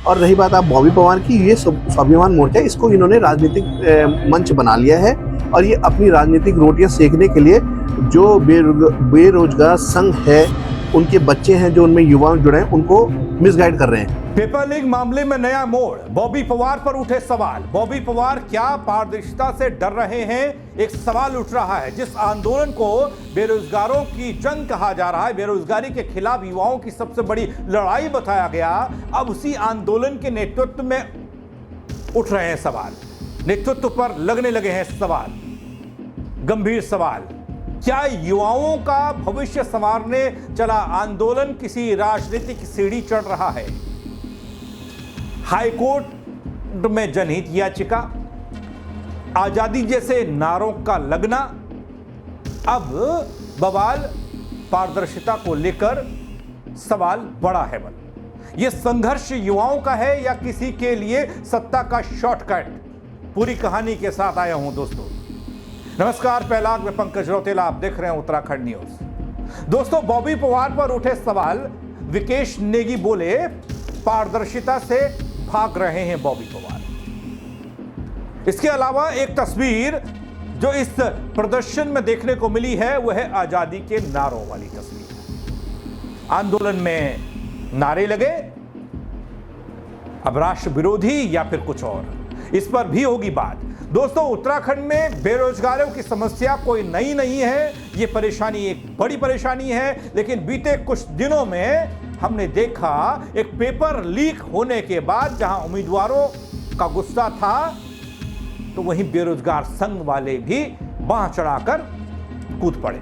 और रही बात आप बॉबी पवार की, ये स्वाभिमान मोर्चा, इसको इन्होंने राजनीतिक मंच बना लिया है और ये अपनी राजनीतिक रोटियां सेकने के लिए जो बेरोजगार संघ है, उनके बच्चे हैं जो उनमें युवा जुड़े हैं, उनको मिसगाइड कर रहे हैं। पेपर लीक मामले में नया मोड़, बॉबी पवार पर उठे सवाल। बॉबी पवार क्या पारदर्शिता से डर रहे हैं? एक सवाल उठ रहा है। जिस आंदोलन को बेरोजगारों की जंग कहा जा रहा है, बेरोजगारी के खिलाफ युवाओं की सबसे बड़ी लड़ाई बताया गया, अब उसी आंदोलन के नेतृत्व में उठ रहे हैं सवाल, नेतृत्व पर लगने लगे हैं सवाल, गंभीर सवाल। क्या युवाओं का भविष्य संवारने चला आंदोलन किसी राजनीतिक सीढ़ी चढ़ रहा है? हाईकोर्ट में जनहित याचिका, आजादी जैसे नारों का लगना, अब बवाल पारदर्शिता को लेकर सवाल बड़ा है बल। यह संघर्ष युवाओं का है या किसी के लिए सत्ता का शॉर्टकट? पूरी कहानी के साथ आया हूं दोस्तों। नमस्कार, पहला मैं पंकज रौतेला, आप देख रहे हैं उत्तराखंड न्यूज। दोस्तों, बॉबी पवार पर उठे सवाल, विकेश नेगी बोले पारदर्शिता से भाग रहे हैं बॉबी पवार। इसके अलावा एक तस्वीर जो इस प्रदर्शन में देखने को मिली है वह है आजादी के नारों वाली तस्वीर। आंदोलन में नारे लगे, अब राष्ट्र विरोधी या फिर कुछ और, इस पर भी होगी बात। दोस्तों, उत्तराखंड में बेरोजगारों की समस्या कोई नई नहीं है, ये परेशानी एक बड़ी परेशानी है। लेकिन बीते कुछ दिनों में हमने देखा एक पेपर लीक होने के बाद जहां उम्मीदवारों का गुस्सा था, तो वहीं बेरोजगार संघ वाले भी बांह चढ़ाकर कूद पड़े।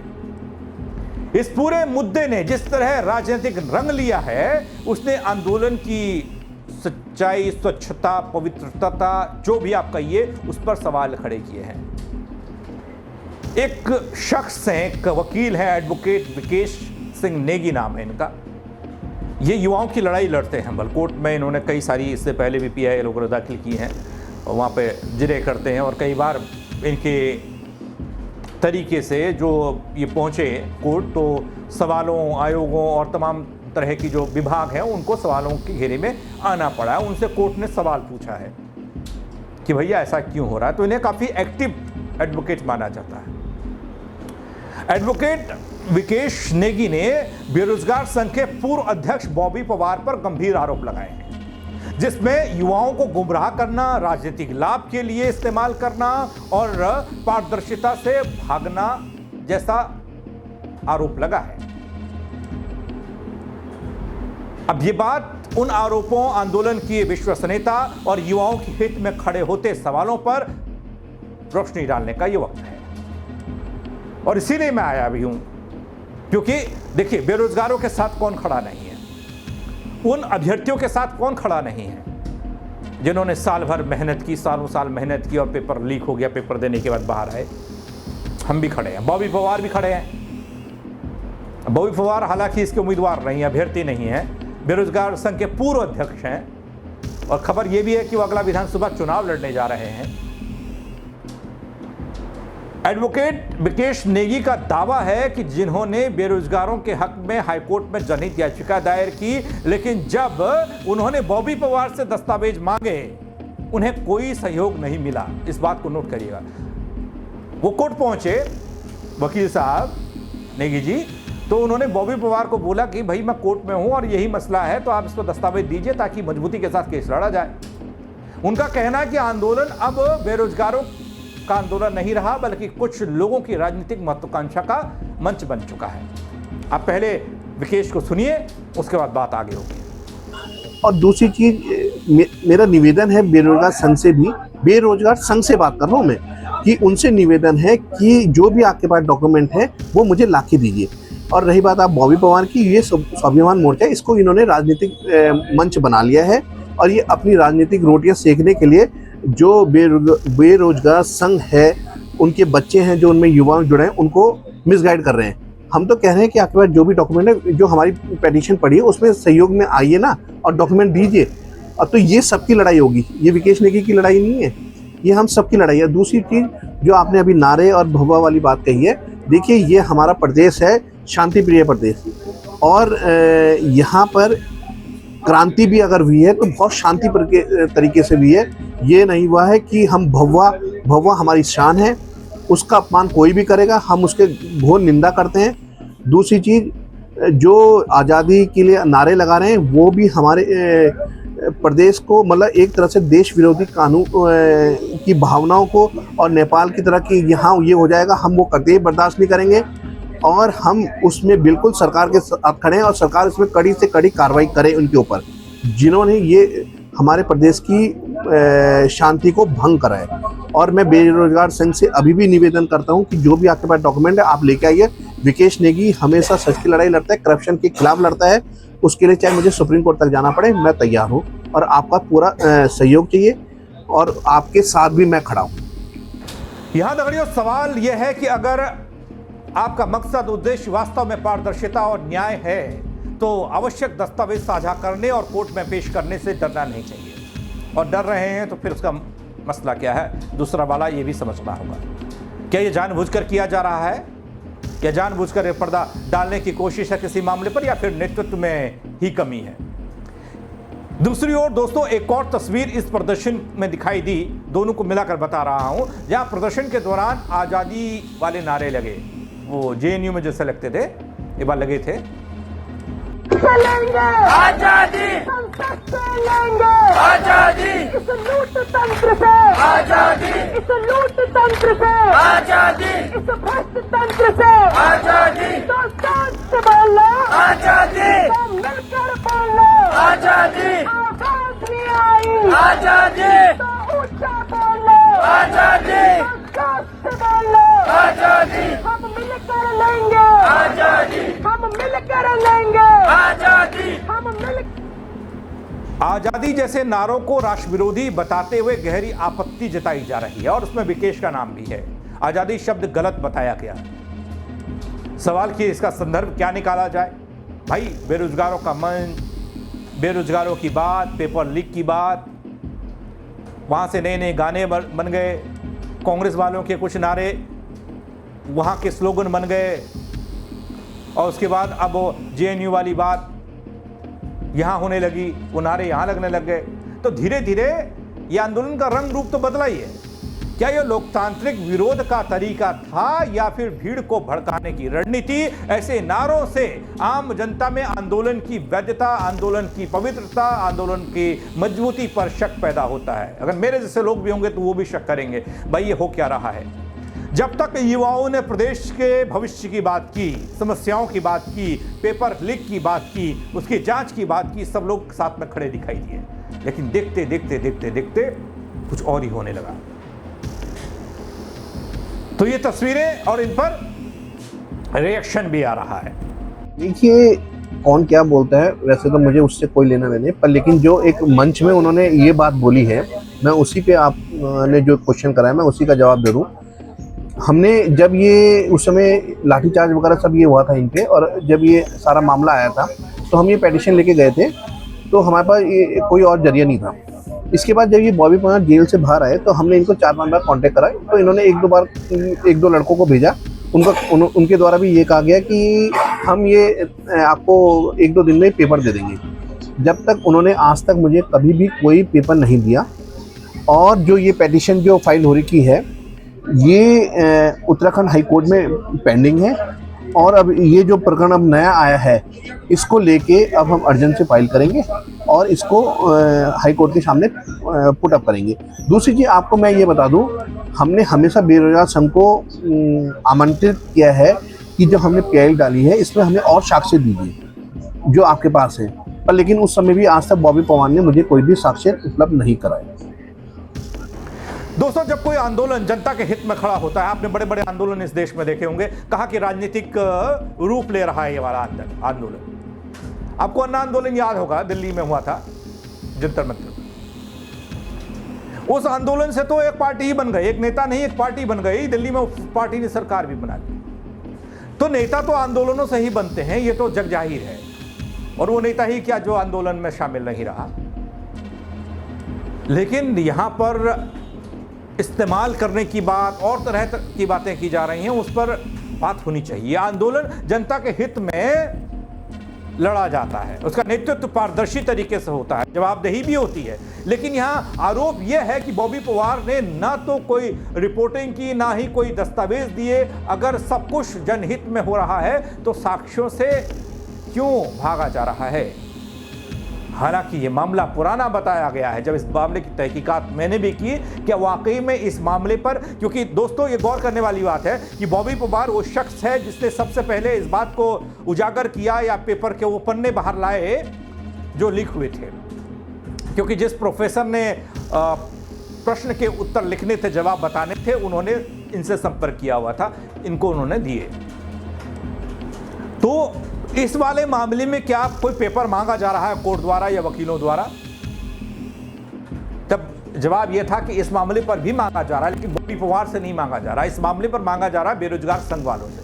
इस पूरे मुद्दे ने जिस तरह राजनीतिक रंग लिया है, उसने आंदोलन की सच्चाई, स्वच्छता, पवित्रता, जो भी आप कहिए, उस पर सवाल खड़े किए हैं। एक शख्स हैं, एक वकील हैं, एडवोकेट विकेश सिंह नेगी नाम है इनका। ये युवाओं की लड़ाई लड़ते हैं बलकोट में। इन्होंने कई सारी इससे पहले भी PI लोगों दाखिल की हैं और वहाँ पे जिरे करते हैं। और कई बार इनके तरीके से जो ये पहुँचे कोर्ट, तो सवालों, आयोगों और तमाम तरह की जो विभाग हैं उनको सवालों के घेरे में आना पड़ा है। उनसे कोर्ट ने सवाल पूछा है कि भैया ऐसा क्यों हो रहा है, तो इन्हें काफ़ी एक्टिव एडवोकेट माना जाता है। एडवोकेट विकेश नेगी ने बेरोजगार संघ के पूर्व अध्यक्ष बॉबी पवार पर गंभीर आरोप लगाए हैं, जिसमें युवाओं को गुमराह करना, राजनीतिक लाभ के लिए इस्तेमाल करना और पारदर्शिता से भागना जैसा आरोप लगा है। अब ये बात उन आरोपों, आंदोलन की विश्वसनीयता और युवाओं के हित में खड़े होते सवालों पर रोशनी डालने का ये वक्त है। और इसीलिए मैं आया भी हूं, क्योंकि देखिए, बेरोजगारों के साथ कौन खड़ा नहीं है, उन अभ्यर्थियों के साथ कौन खड़ा नहीं है जिन्होंने साल भर मेहनत की, सालों साल मेहनत की और पेपर लीक हो गया, पेपर देने के बाद बाहर आए। हम भी खड़े हैं, बॉबी पवार भी खड़े हैं। बॉबी पवार हालांकि इसके उम्मीदवार नहीं, अभ्यर्थी नहीं है, बेरोजगार संघ के पूर्व अध्यक्ष हैं। और खबर यह भी है कि वो अगला विधानसभा चुनाव लड़ने जा रहे हैं। एडवोकेट विकेश नेगी का दावा है कि जिन्होंने बेरोजगारों के हक में हाईकोर्ट में जनहित याचिका दायर की, लेकिन जब उन्होंने बॉबी पवार से दस्तावेज मांगे, उन्हें कोई सहयोग नहीं मिला। इस बात को नोट करिएगा। वो कोर्ट पहुंचे वकील साहब नेगी जी, तो उन्होंने बॉबी पवार को बोला कि भाई मैं कोर्ट में हूं और यही मसला है, तो आप इस पर दस्तावेज दीजिए ताकि मजबूती के साथ केस लड़ा जाए। उनका कहना है कि आंदोलन अब बेरोजगारों का आंदोलन नहीं रहा, बल्कि कुछ लोगों की राजनीतिक महत्वाकांक्षा का मंच बन चुका है। आप पहले विकेश को सुनिए, उसके बाद बात आगे होगी। और दूसरी चीज, मेरा निवेदन है बेरोजगार संघ से भी, बेरोजगार संघ से बात कर रहा हूँ मैं, कि उनसे निवेदन है कि जो भी आपके पास डॉक्यूमेंट है वो मुझे लाके दीजिए। और रही बात आप बॉबी पवार की, ये स्वाभिमान मोर्चा, इसको इन्होंने राजनीतिक मंच बना लिया है और ये अपनी राजनीतिक रोटियां सेकने के लिए जो बेरोजगार संघ है, उनके बच्चे हैं जो उनमें युवा जुड़े हैं, उनको मिसगाइड कर रहे हैं। हम तो कह रहे हैं कि आपके पास जो भी डॉक्यूमेंट है, जो हमारी पिटीशन पड़ी है, उसमें सहयोग में आइए ना और डॉक्यूमेंट दीजिए। अब तो ये सबकी लड़ाई होगी, ये विकेश नेगी की लड़ाई नहीं है, ये हम सबकी लड़ाई है। दूसरी चीज़ जो आपने अभी नारे और भगवा वाली बात कही है, देखिए ये हमारा प्रदेश है, शांति प्रिय प्रदेश, और यहाँ पर क्रांति भी अगर हुई है तो बहुत शांति तरीके से हुई है। ये नहीं हुआ है कि हम भगवा भगवा हमारी शान है, उसका अपमान कोई भी करेगा, हम उसके घोर निंदा करते हैं। दूसरी चीज़, जो आज़ादी के लिए नारे लगा रहे हैं वो भी हमारे प्रदेश को मतलब एक तरह से देश विरोधी कानून की भावनाओं को, और नेपाल की तरह की यहाँ ये हो जाएगा, हम वो कतई बर्दाश्त नहीं करेंगे। और हम उसमें बिल्कुल सरकार के साथ खड़े हैं और सरकार इसमें कड़ी से कड़ी कार्रवाई करे उनके ऊपर, जिन्होंने ये हमारे प्रदेश की शांति को भंग करा है। और मैं बेरोजगार संघ से अभी भी निवेदन करता हूं कि जो भी आपके पास डॉक्यूमेंट है आप लेके आइए। विकेश नेगी हमेशा सच की लड़ाई लड़ता है, करप्शन के खिलाफ लड़ता है, उसके लिए चाहे मुझे सुप्रीम कोर्ट तक जाना पड़े, मैं तैयार हूँ। और आपका पूरा सहयोग चाहिए और आपके साथ भी मैं खड़ा हूँ। यहां दगड़ियों सवाल यह है कि अगर आपका मकसद उद्देश्य वास्तव में पारदर्शिता और न्याय है तो आवश्यक दस्तावेज साझा करने और कोर्ट में पेश करने से डरना नहीं चाहिए। और डर रहे हैं तो फिर उसका मसला क्या है, दूसरा वाला ये भी समझना होगा। क्या ये जानबूझकर किया जा रहा है, क्या जानबूझकर पर्दा डालने की कोशिश है किसी मामले पर, या फिर नेतृत्व में ही कमी है? दूसरी ओर दोस्तों एक और तस्वीर इस प्रदर्शन में दिखाई दी, दोनों को मिलाकर बता रहा हूं, जहां प्रदर्शन के दौरान आजादी वाले नारे लगे, वो जेएनयू में जैसे लगते थे, ये बार लगे थे, लेंगे आजादी, संसद से लेंगे आजादी, इस लूट तंत्र से आजादी, इस लूट तंत्र से आजादी, इस भ्रष्ट तंत्र से आजादी, तो साथ से बोल लो आजादी, तो मिलकर बोल लो आजादी, आवाज नहीं आई आजादी, तो ऊंचा बोल लो आजादी, तो साथ से बोल लो आजादी, हम मिलकर लेंगे आजादी, हम मिलकर लेंगे आजादी, हम मिल। आजादी जैसे नारों को राष्ट्र विरोधी बताते हुए गहरी आपत्ति जताई जा रही है और उसमें विकेश का नाम भी है। आजादी शब्द गलत बताया गया। सवाल कि इसका संदर्भ क्या निकाला जाए? भाई बेरोजगारों का मंच, बेरोजगारों की बात, पेपर लीक की बात, वहां से नए नए गाने बन गए, कांग्रेस वालों के कुछ नारे वहां के स्लोगन बन गए, और उसके बाद अब वो जेएनयू वाली बात यहाँ होने लगी, वो नारे यहाँ लगने लग गए। तो धीरे धीरे ये आंदोलन का रंग रूप तो बदला ही है। क्या ये लोकतांत्रिक विरोध का तरीका था या फिर भीड़ को भड़काने की रणनीति? ऐसे नारों से आम जनता में आंदोलन की वैधता, आंदोलन की पवित्रता, आंदोलन की मजबूती पर शक पैदा होता है। अगर मेरे जैसे लोग भी होंगे तो वो भी शक करेंगे, भाई ये हो क्या रहा है। जब तक युवाओं ने प्रदेश के भविष्य की बात की, समस्याओं की बात की, पेपर लीक की बात की, उसकी जांच की बात की, सब लोग साथ में खड़े दिखाई दिए। लेकिन देखते देखते देखते देखते कुछ और ही होने लगा। तो ये तस्वीरें और इन पर रिएक्शन भी आ रहा है। देखिए कौन क्या बोलता है, वैसे तो मुझे उससे कोई लेना देना, पर लेकिन जो एक मंच में उन्होंने ये बात बोली है, मैं उसी पे आपने जो क्वेश्चन कराया मैं उसी का जवाब दे दूं। हमने जब ये उस समय लाठीचार्ज वगैरह सब ये हुआ था इन पे, और जब ये सारा मामला आया था तो हम ये पेटिशन लेके गए थे, तो हमारे पास ये कोई और जरिया नहीं था। इसके बाद जब ये बॉबी पन्ना जेल से बाहर आए तो हमने इनको 4-5 बार कांटेक्ट करा, तो इन्होंने एक दो लड़कों को भेजा, उनके द्वारा भी ये कहा गया कि हम ये आपको 1-2 दिन में पेपर दे देंगे। जब तक उन्होंने आज तक मुझे कभी भी कोई पेपर नहीं दिया। और जो ये पेटिशन जो फाइल हो रही है ये उत्तराखंड हाई कोर्ट में पेंडिंग है, और अब ये जो प्रकरण अब नया आया है इसको लेके अब हम अर्जेंट से फाइल करेंगे और इसको हाई कोर्ट के सामने पुट अप करेंगे। दूसरी चीज़ आपको मैं ये बता दूं, हमने हमेशा बेरोजगार संघ को आमंत्रित किया है कि जो हमने पीआई डाली है इसमें हमें और साक्ष्य दीजिए जो आपके पास है, पर लेकिन उस समय भी आज तक बॉबी पवार ने मुझे कोई भी साक्ष्य उपलब्ध नहीं कराया। दोस्तों जब कोई आंदोलन जनता के हित में खड़ा होता है, आपने बड़े बड़े आंदोलन इस देश में देखे होंगे, कहा कि राजनीतिक रूप ले रहा है ये वाला आंदोलन। आपको अन्ना आंदोलन याद होगा, दिल्ली में हुआ था, जंतर मंतर। उस आंदोलन से तो एक पार्टी ही बन गई, एक नेता नहीं एक पार्टी बन गई। दिल्ली में उस पार्टी ने सरकार भी बना ली। तो नेता तो आंदोलनों से ही बनते हैं, ये तो जग जाहिर है। और वो नेता ही क्या जो आंदोलन में शामिल नहीं रहा। लेकिन यहां पर इस्तेमाल करने की बात और तरह की बातें की जा रही हैं, उस पर बात होनी चाहिए। आंदोलन जनता के हित में लड़ा जाता है, उसका नेतृत्व पारदर्शी तरीके से होता है, जवाबदेही भी होती है। लेकिन यहाँ आरोप यह है कि बॉबी पवार ने ना तो कोई रिपोर्टिंग की, ना ही कोई दस्तावेज दिए। अगर सब कुछ जनहित में हो रहा है तो साक्ष्यों से क्यों भागा जा रहा है? हालांकि ये मामला पुराना बताया गया है। जब इस मामले की तहकीकात मैंने भी की, क्या वाकई में इस मामले पर, क्योंकि दोस्तों ये गौर करने वाली बात है कि बॉबी पवार वो शख्स है जिसने सबसे पहले इस बात को उजागर किया या पेपर के वो पन्ने बाहर लाए जो लीक हुए थे। क्योंकि जिस प्रोफेसर ने प्रश्न के उत्तर लिखने थे, जवाब बताने थे, उन्होंने इनसे संपर्क किया हुआ था, इनको उन्होंने दिए। तो इस वाले मामले में क्या कोई पेपर मांगा जा रहा है कोर्ट द्वारा या वकीलों द्वारा? तब जवाब यह था कि इस मामले पर भी मांगा जा रहा है, लेकिन बॉबी पवार से नहीं मांगा जा रहा। इस मामले पर मांगा जा रहा है बेरोजगार संघ वालों से।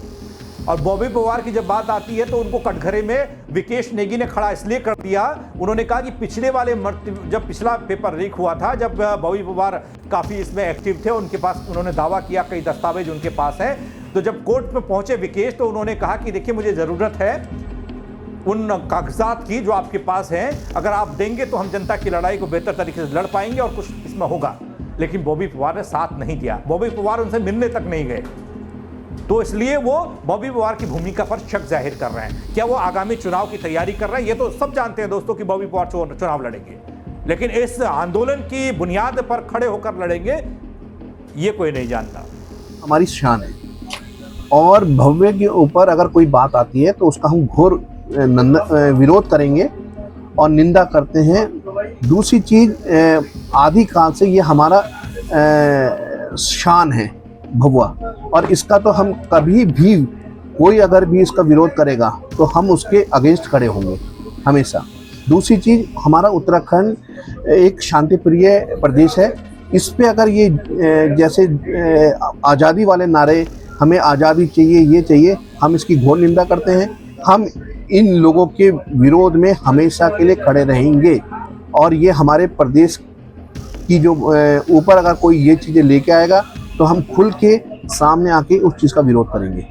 और बॉबी पवार की जब बात आती है तो उनको कटघरे में विकेश नेगी ने खड़ा इसलिए कर दिया। उन्होंने कहा कि पिछले वाले जब पिछला पेपर लीक हुआ था, जब बॉबी पवार काफ़ी इसमें एक्टिव थे, उनके पास उन्होंने दावा किया कई दस्तावेज उनके पास हैं। तो जब कोर्ट में पहुंचे विकेश, तो उन्होंने कहा कि देखिए मुझे ज़रूरत है उन कागजात की जो आपके पास हैं, अगर आप देंगे तो हम जनता की लड़ाई को बेहतर तरीके से लड़ पाएंगे और कुछ इसमें होगा। लेकिन बॉबी पवार ने साथ नहीं दिया, बॉबी पवार उनसे मिलने तक नहीं गए। तो इसलिए वो बॉबी पवार की भूमिका पर शक जाहिर कर रहे हैं। क्या वो आगामी चुनाव की तैयारी कर रहे हैं? ये तो सब जानते हैं दोस्तों कि बॉबी पवार चुनाव लड़ेंगे, लेकिन इस आंदोलन की बुनियाद पर खड़े होकर लड़ेंगे ये कोई नहीं जानता। हमारी शान है और भव्य के ऊपर अगर कोई बात आती है तो उसका हम घोर विरोध करेंगे और निंदा करते हैं। दूसरी चीज आदि काल से ये हमारा शान है भगवा, और इसका तो हम कभी भी, कोई अगर भी इसका विरोध करेगा तो हम उसके अगेंस्ट खड़े होंगे हमेशा। दूसरी चीज़, हमारा उत्तराखंड एक शांतिप्रिय प्रदेश है। इस पे अगर ये जैसे आज़ादी वाले नारे, हमें आज़ादी चाहिए, ये चाहिए, हम इसकी घोर निंदा करते हैं। हम इन लोगों के विरोध में हमेशा के लिए खड़े रहेंगे और ये हमारे प्रदेश की जो ऊपर अगर कोई ये चीज़ें लेके आएगा तो हम खुल के सामने आके उस चीज़ का विरोध करेंगे।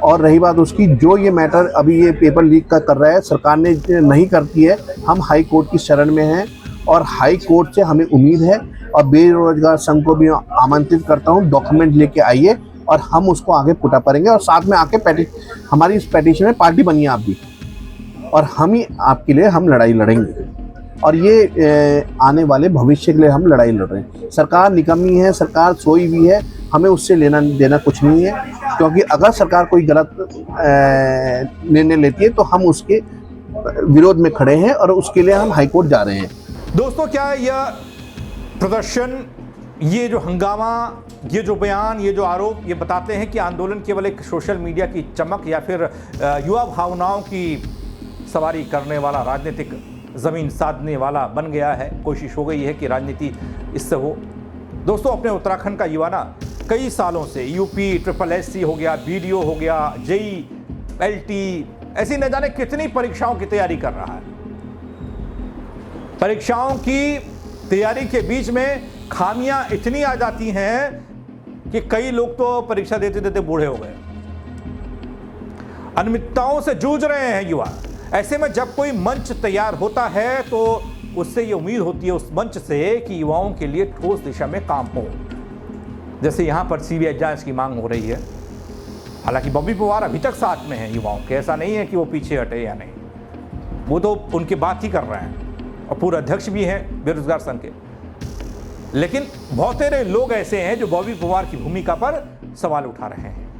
और रही बात उसकी, जो ये मैटर अभी ये पेपर लीक का कर रहा है, सरकार ने नहीं करती है, हम हाई कोर्ट की शरण में हैं और हाई कोर्ट से हमें उम्मीद है। और बेरोजगार संघ को भी आमंत्रित करता हूँ, डॉक्यूमेंट लेके आइए और हम उसको आगे पुटा करेंगे। और साथ में आके हमारी इस पेटिशन में पार्टी बनिए आप भी, और हम ही आपके लिए हम लड़ाई लड़ेंगे। और ये आने वाले भविष्य के लिए हम लड़ाई लड़ रहे हैं। सरकार निकम्मी है, सरकार सोई हुई है, हमें उससे लेना देना कुछ नहीं है। क्योंकि अगर सरकार कोई गलत निर्णय लेती है तो हम उसके विरोध में खड़े हैं और उसके लिए हम हाईकोर्ट जा रहे हैं। दोस्तों, क्या यह प्रदर्शन, ये जो हंगामा, ये जो बयान, ये जो आरोप, ये बताते हैं कि आंदोलन केवल एक सोशल मीडिया की चमक या फिर युवा भावनाओं की सवारी करने वाला, राजनीतिक ज़मीन साधने वाला बन गया है? कोशिश हो गई है कि राजनीति इससे हो। दोस्तों, अपने उत्तराखंड का युवा ना कई सालों से यूपी SSSC हो गया, BDO हो गया, JEE, LT, ऐसी न जाने कितनी परीक्षाओं की तैयारी कर रहा है। परीक्षाओं की तैयारी के बीच में खामियां इतनी आ जाती हैं कि कई लोग तो परीक्षा देते देते बूढ़े हो गए। अनियमितताओं से जूझ रहे हैं युवा। ऐसे में जब कोई मंच तैयार होता है तो उससे ये उम्मीद होती है उस मंच से कि युवाओं के लिए ठोस दिशा में काम हो। जैसे यहाँ पर CBI जांच की मांग हो रही है। हालांकि बॉबी पवार अभी तक साथ में हैं युवाओं के, ऐसा नहीं है कि वो पीछे हटे या नहीं, वो तो उनकी बात ही कर रहे हैं और पूर्व अध्यक्ष भी हैं बेरोजगार संघ के। लेकिन बहुत सारे लोग ऐसे हैं जो बॉबी पवार की भूमिका पर सवाल उठा रहे हैं।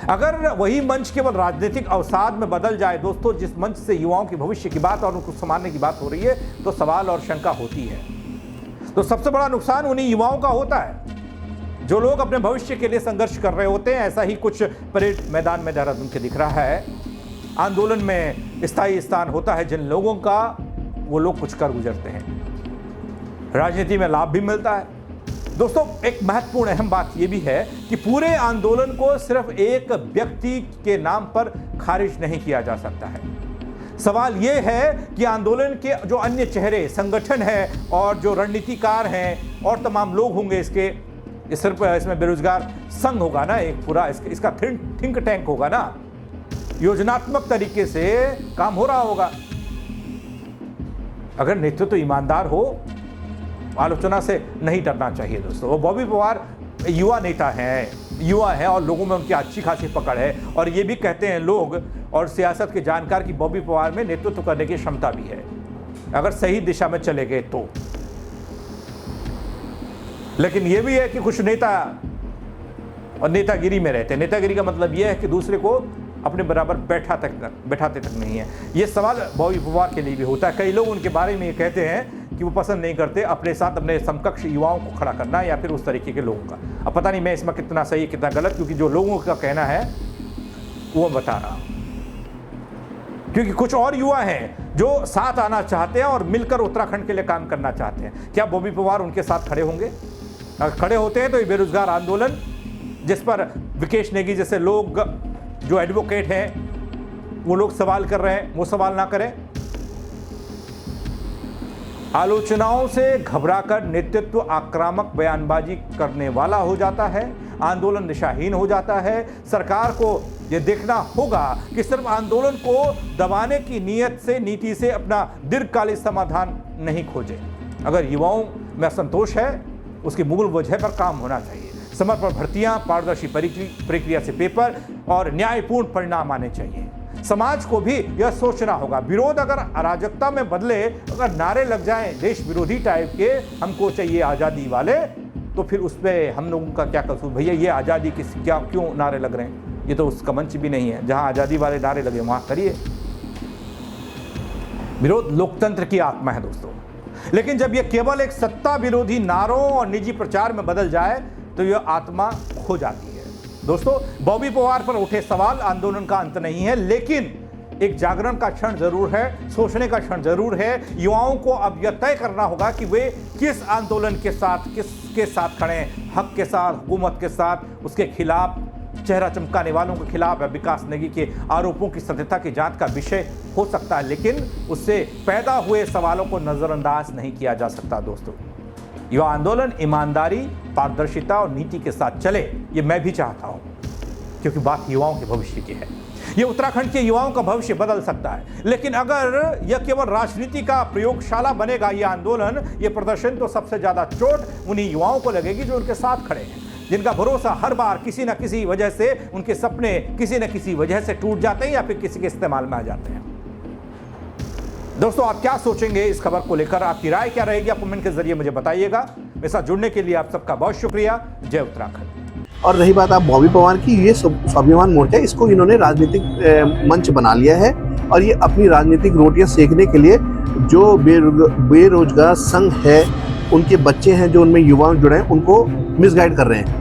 अगर वही मंच केवल राजनीतिक अवसाद में बदल जाए दोस्तों, जिस मंच से युवाओं के भविष्य की बात और उनको संभालने की बात हो रही है, तो सवाल और शंका होती है। तो सबसे बड़ा नुकसान उन्हीं युवाओं का होता है जो लोग अपने भविष्य के लिए संघर्ष कर रहे होते हैं। ऐसा ही कुछ परेड मैदान में देहरादून के दिख रहा है। आंदोलन में स्थायी स्थान होता है जिन लोगों का, वो लोग कुछ कर गुजरते हैं, राजनीति में लाभ भी मिलता है। दोस्तों, एक महत्वपूर्ण अहम बात यह भी है कि पूरे आंदोलन को सिर्फ एक व्यक्ति के नाम पर खारिज नहीं किया जा सकता है। सवाल यह है कि आंदोलन के जो अन्य चेहरे, संगठन है और जो रणनीतिकार हैं और तमाम लोग होंगे, सिर्फ इसमें बेरोजगार संघ होगा ना, एक पूरा इसका थिंक टैंक होगा ना, योजनात्मक तरीके से काम हो रहा होगा। अगर नेतृत्व ईमानदार हो, आलोचना से नहीं डरना चाहिए दोस्तों। वो बॉबी पवार युवा नेता हैं और लोगों में उनकी अच्छी खासी पकड़ है, और ये भी कहते हैं लोग और सियासत के जानकार कि बॉबी पवार में नेतृत्व करने की क्षमता भी है, अगर सही दिशा में चले गए तो। लेकिन ये भी है कि कुछ नेता और नेतागिरी में रहते हैं। नेतागिरी का मतलब यह है कि दूसरे को अपने बराबर बैठाते तक नहीं है। ये सवाल बॉबी पवार के लिए भी होता है। कई लोग उनके बारे में ये कहते हैं कि वो पसंद नहीं करते अपने साथ अपने समकक्ष युवाओं को खड़ा करना या फिर उस तरीके के लोगों का। अब पता नहीं मैं इसमें कितना सही कितना गलत, क्योंकि जो लोगों का कहना है वो बता रहा हूं। क्योंकि कुछ और युवा हैं जो साथ आना चाहते हैं और मिलकर उत्तराखंड के लिए काम करना चाहते हैं। क्या बॉबी पवार उनके साथ खड़े होंगे? अगर खड़े होते हैं तो ये बेरोजगार आंदोलन, जिस पर विकेश नेगी जैसे लोग जो एडवोकेट हैं वो लोग सवाल कर रहे हैं, वो सवाल ना करें। आलोचनाओं से घबराकर नेतृत्व आक्रामक बयानबाजी करने वाला हो जाता है, आंदोलन दिशाहीन हो जाता है। सरकार को यह देखना होगा कि सिर्फ आंदोलन को दबाने की नीति से अपना दीर्घकालिक समाधान नहीं खोजे। अगर युवाओं में असंतोष है, उसकी मूल वजह पर काम होना चाहिए। समय पर भर्तियां, पारदर्शी प्रक्रिया से पेपर और न्यायपूर्ण परिणाम आने चाहिए। समाज को भी यह सोचना होगा, विरोध अगर अराजकता में बदले, अगर नारे लग जाएं देश विरोधी टाइप के, हमको चाहिए आज़ादी वाले, तो फिर उस पर हम लोगों का क्या कसूर? भैया ये आज़ादी क्यों नारे लग रहे हैं? ये तो उसका मंच भी नहीं है। जहां आज़ादी वाले नारे लगे वहां करिए। विरोध लोकतंत्र की आत्मा है दोस्तों। लेकिन जब यह केवल एक सत्ता विरोधी नारों और निजी प्रचार में बदल जाए तो यह आत्मा खो जाती है। दोस्तों, बॉबी पवार पर उठे सवाल आंदोलन का अंत नहीं है, लेकिन एक जागरण का क्षण जरूर है, सोचने का क्षण जरूर है। युवाओं को अब यह तय करना होगा कि वे किस आंदोलन के साथ, किसके साथ खड़े हैं। हक के साथ, हुकूमत के साथ, उसके खिलाफ, चेहरा चमकाने वालों के खिलाफ या विकास नेगी के आरोपों की सत्यता की जांच का विषय हो सकता है, लेकिन उससे पैदा हुए सवालों को नजरअंदाज नहीं किया जा सकता। दोस्तों, युवा आंदोलन ईमानदारी, पारदर्शिता और नीति के साथ चले, ये मैं भी चाहता हूं, क्योंकि बात युवाओं के भविष्य की है। ये उत्तराखंड के युवाओं का भविष्य बदल सकता है, लेकिन अगर यह केवल राजनीति का प्रयोगशाला बनेगा ये आंदोलन, ये प्रदर्शन, तो सबसे ज्यादा चोट उन्हीं युवाओं को लगेगी जो उनके साथ खड़े हैं, जिनका भरोसा हर बार किसी न किसी वजह से, उनके सपने किसी न किसी वजह से टूट जाते हैं या फिर किसी के इस्तेमाल में आ जाते हैं। दोस्तों, आप क्या सोचेंगे इस खबर को लेकर? आपकी राय क्या रहेगी? आप कमेंट के जरिए मुझे बताइएगा। मेरे साथ जुड़ने के लिए आप सबका बहुत शुक्रिया। जय उत्तराखंड। और रही बात आप बॉबी पवार की, ये स्वाभिमान मोर्चा, इसको इन्होंने राजनीतिक मंच बना लिया है और ये अपनी राजनीतिक रोटियां सेकने के लिए जो बेरोजगार संघ है, उनके बच्चे हैं जो उनमें युवा जुड़े हैं, उनको मिसगाइड कर रहे हैं।